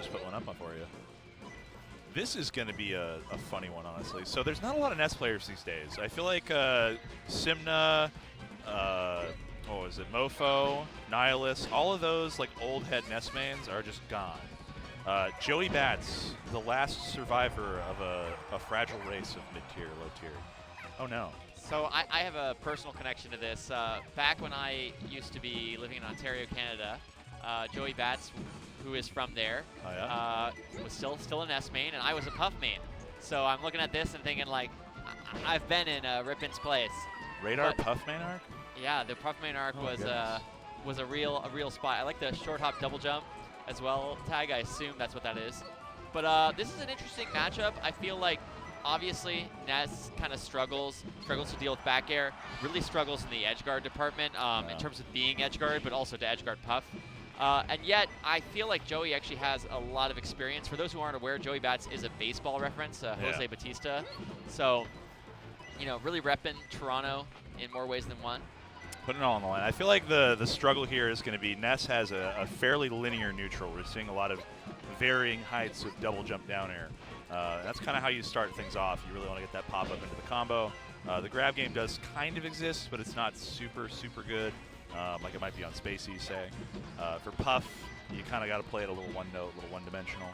just put one up for you. This is going to be a funny one, honestly. So there's not a lot of Ness players these days. I feel like Simna, what was it, Mofo, Nihilus, all of those like old head Ness mains are just gone. Joey Bats, the last survivor of a fragile race of mid-tier, low-tier. Oh no. So I have a personal connection to this. Back when I used to be living in Ontario, Canada, Joey Bats, who is from there, was still a Ness main, and I was a Puff main. So I'm looking at this and thinking, like, I've been in Ripn's place. Radar Puff main arc? Yeah, the Puff main arc was a real spot. I like the short hop double jump as well tag. I assume that's what that is. But this is an interesting matchup. I feel like obviously Ness kind of struggles to deal with back air, really struggles in the edge guard department in terms of being edge guard, but also to edge guard Puff. And yet, I feel like Joey actually has a lot of experience. For those who aren't aware, Joey Bats is a baseball reference, Jose Batista. So, you know, really repping Toronto in more ways than one. Putting it all on the line. I feel like the struggle here is going to be Ness has a fairly linear neutral. We're seeing a lot of varying heights of double jump down air. That's kind of how you start things off. You really want to get that pop up into the combo. The grab game does kind of exist, but it's not super good. Like it might be on Spacey, say. For Puff, you kind of got to play it a little one-note, a little one-dimensional.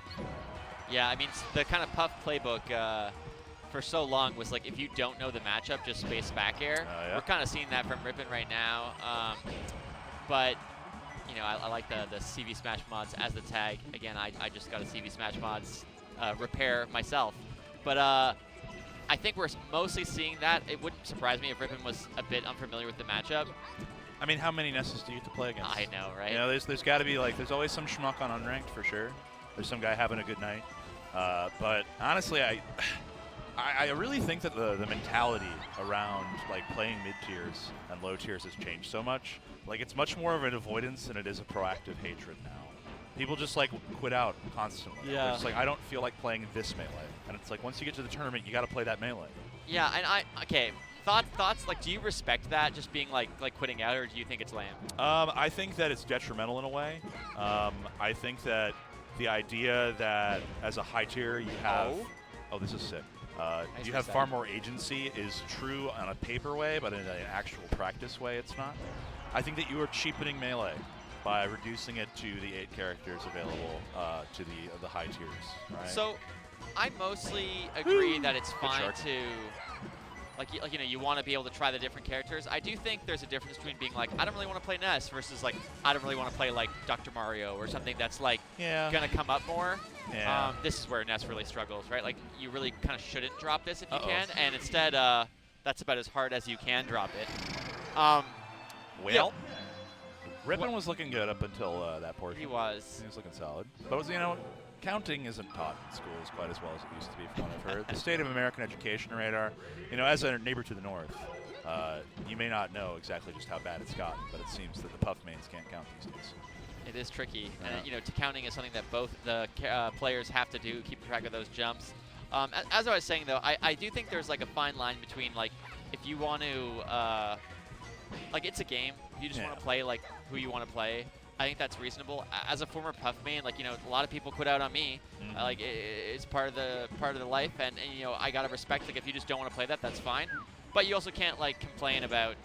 Yeah, I mean, the kind of Puff playbook for so long was like, if you don't know the matchup, just space back air. We're kind of seeing that from Ripn right now. But, you know, I like the CV Smash mods as the tag. Again, I just got a CV Smash mods repair myself. But I think we're mostly seeing that. It wouldn't surprise me if Ripn was a bit unfamiliar with the matchup. I mean, how many Nesses do you get to play against? I know, right? You know, there's got to be like, there's always some schmuck on unranked for sure. There's some guy having a good night. But honestly, I really think that the mentality around like playing mid tiers and low tiers has changed so much. Like it's much more of an avoidance than it is a proactive hatred now. People just like quit out constantly. Yeah. It's like, I don't feel like playing this melee. And it's like, once you get to the tournament, you got to play that melee. Yeah, and okay. Thoughts, like, do you respect that, just being like quitting out, or do you think it's lame? I think that it's detrimental in a way. I think that the idea that as a high tier you have, oh this is sick. You have far more agency is true on a paper way, but in an actual practice way, it's not. I think that you are cheapening melee by reducing it to the 8 characters available to the high tiers. Right? So, I mostly agree that it's fine to. Like, you know, you want to be able to try the different characters. I do think there's a difference between being like, I don't really want to play Ness versus like, I don't really want to play like Dr. Mario or something that's like going to come up more. Yeah. This is where Ness really struggles, right? Like, you really kind of shouldn't drop this if you can, and instead, that's about as hard as you can drop it. Well, Ripn was looking good up until that portion. He was. He was looking solid. But, you know, counting isn't taught in schools quite as well as it used to be from what I've heard. The state of American education radar, you know, as a neighbor to the north, you may not know exactly just how bad it's gotten, but it seems that the Puff mains can't count these days. It is tricky, and you know, counting is something that both the players have to do, keep track of those jumps. As I was saying, though, I do think there's like a fine line between like, if you want to, like it's a game, you just want to play like who you want to play. I think that's reasonable. As a former Puff main, like, you know, a lot of people quit out on me. Like it's part of the life, and you know, I gotta respect. Like, if you just don't want to play that, that's fine. But you also can't like complain about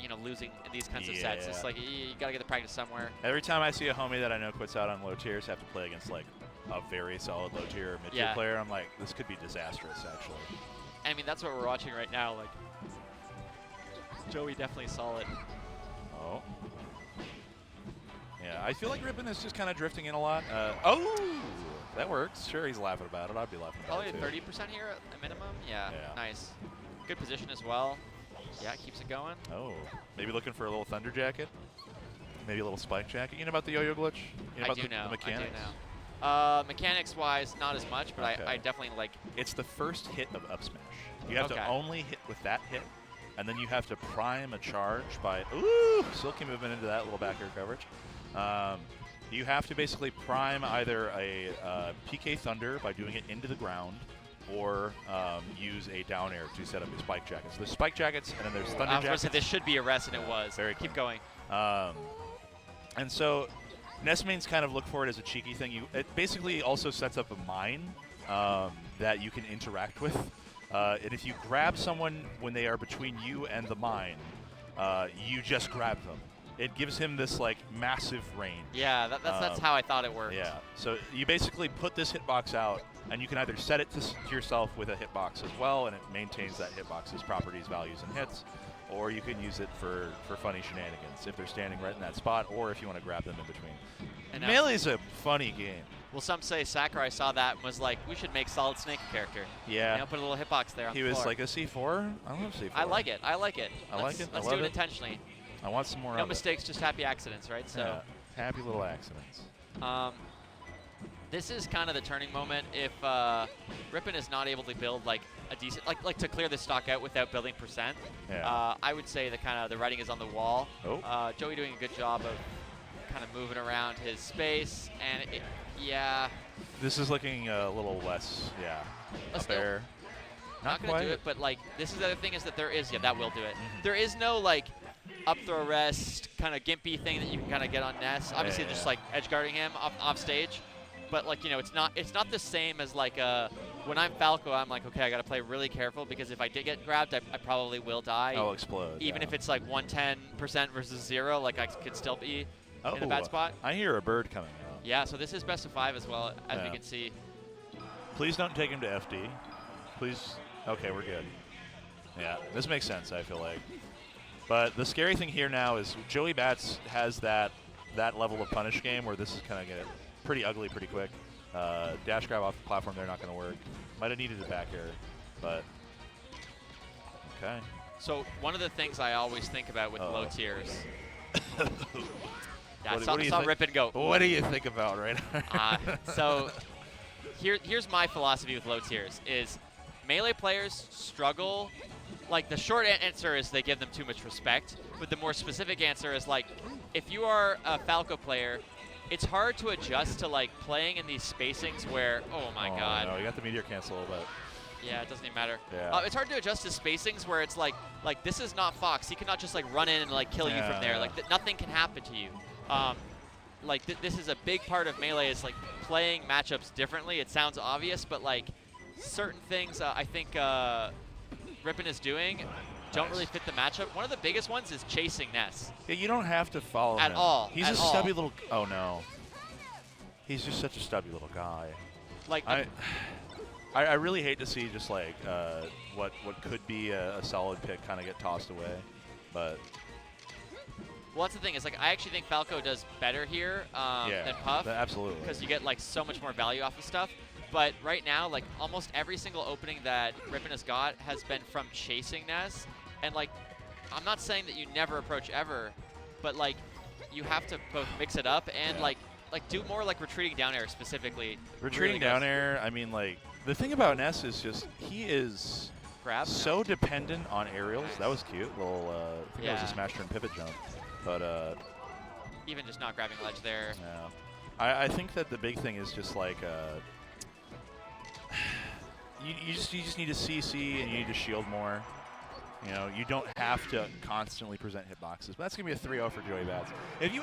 you know, losing in these kinds of sets. It's like you gotta get the practice somewhere. Every time I see a homie that I know quits out on low tiers, have to play against like a very solid low tier or mid tier player, I'm like, this could be disastrous actually. I mean, that's what we're watching right now. Like, Joey definitely solid. Oh. Yeah, I feel like Ripn is just kind of drifting in a lot. Oh, that works. Sure, he's laughing about it. I'd be laughing about it too. Probably 30% here at minimum. Yeah, nice. Good position as well. Yeah, keeps it going. Oh, maybe looking for a little Thunder Jacket. Maybe a little Spike Jacket. You know about the yo-yo glitch? You know about the mechanics? I do know. Mechanics-wise, not as much, but I definitely like... It's the first hit of up smash. You have to only hit with that hit, and then you have to prime a charge by... Ooh! Silky movement into that little back air coverage. You have to basically prime either a PK Thunder by doing it into the ground, or use a down air to set up your Spike Jackets. There's Spike Jackets, and then there's Thunder Jackets. This should be a rest, and it was. Very Keep going. And so Ness mains kind of look for it as a cheeky thing. It basically also sets up a mine that you can interact with. And if you grab someone when they are between you and the mine, you just grab them. It gives him this like massive range. Yeah, that's how I thought it worked. Yeah, so you basically put this hitbox out, and you can either set it to yourself with a hitbox as well, and it maintains that hitbox's properties, values, and hits, or you can use it for funny shenanigans if they're standing right in that spot, or if you want to grab them in between. And Melee's a funny game. Well, some say Sakurai saw that and was like, we should make Solid Snake a character. Yeah. You know, put a little hitbox there on the floor. He was like, a C4? I love C4. I like it. I like it. Let's do it intentionally. I want some more No of mistakes, just happy accidents, right? So yeah, happy little accidents. This is kind of the turning moment if Ripn is not able to build like a decent, like to clear the stock out without building percent. Yeah. I would say the writing is on the wall. Oh. Joey doing a good job of kind of moving around his space, and yeah. This is looking a little less, up air. Not gonna do it, but like this is the other thing is that there is, that will do it. There is no like up throw rest kind of gimpy thing that you can kind of get on Ness. Obviously, just like edge guarding him off stage, but like it's not the same as like when I'm Falco, I'm like, okay, I gotta play really careful because if I did get grabbed, I probably will die. I'll explode. Even if it's like 110% versus 0, like I could still be in a bad spot. I hear a bird coming out. Yeah, so this is best of 5 as well, as we can see. Please don't take him to FD. Please. Okay, we're good. Yeah, this makes sense, I feel like. But the scary thing here now is Joey Bats has that level of punish game where this is kind of get pretty ugly pretty quick. Dash grab off the platform, they're not going to work. Might have needed a back air, but okay. So one of the things I always think about with low tiers. Yeah, what saw Ripn go. What do you think about right now? So here's my philosophy with low tiers is Melee players struggle. Like the short answer is they give them too much respect, but the more specific answer is like if you are a Falco player, it's hard to adjust to like playing in these spacings where oh my god. No, you got the meteor cancel, but yeah, it doesn't even matter. Yeah. It's hard to adjust to spacings where it's like this is not Fox. He cannot just like run in and like kill you from there. Like nothing can happen to you. This is a big part of Melee is like playing matchups differently. It sounds obvious, but like certain things I think Ripn is doing don't really fit the matchup. One of the biggest ones is chasing Ness. Yeah, you don't have to follow him. At all. He's a stubby little. Oh no. He's just such a stubby little guy. Like I really hate to see just like what could be a solid pick kind of get tossed away, but. Well, that's the thing. Is like I actually think Falco does better here than Puff. Absolutely. Because you get like so much more value off of stuff. But right now, like almost every single opening that Ripn has got has been from chasing Ness. And like, I'm not saying that you never approach ever, but like, you have to both mix it up and like do more like retreating down air specifically. Retreating down air. I mean, like the thing about Ness is just he is so dependent on aerials. That was cute. Little, I think that was a smash turn pivot jump, but even just not grabbing ledge there. Yeah, I think that the big thing is just like. You just need to CC and you need to shield more. You know, you don't have to constantly present hitboxes. But that's going to be a 3-0 for Joey Bats. If you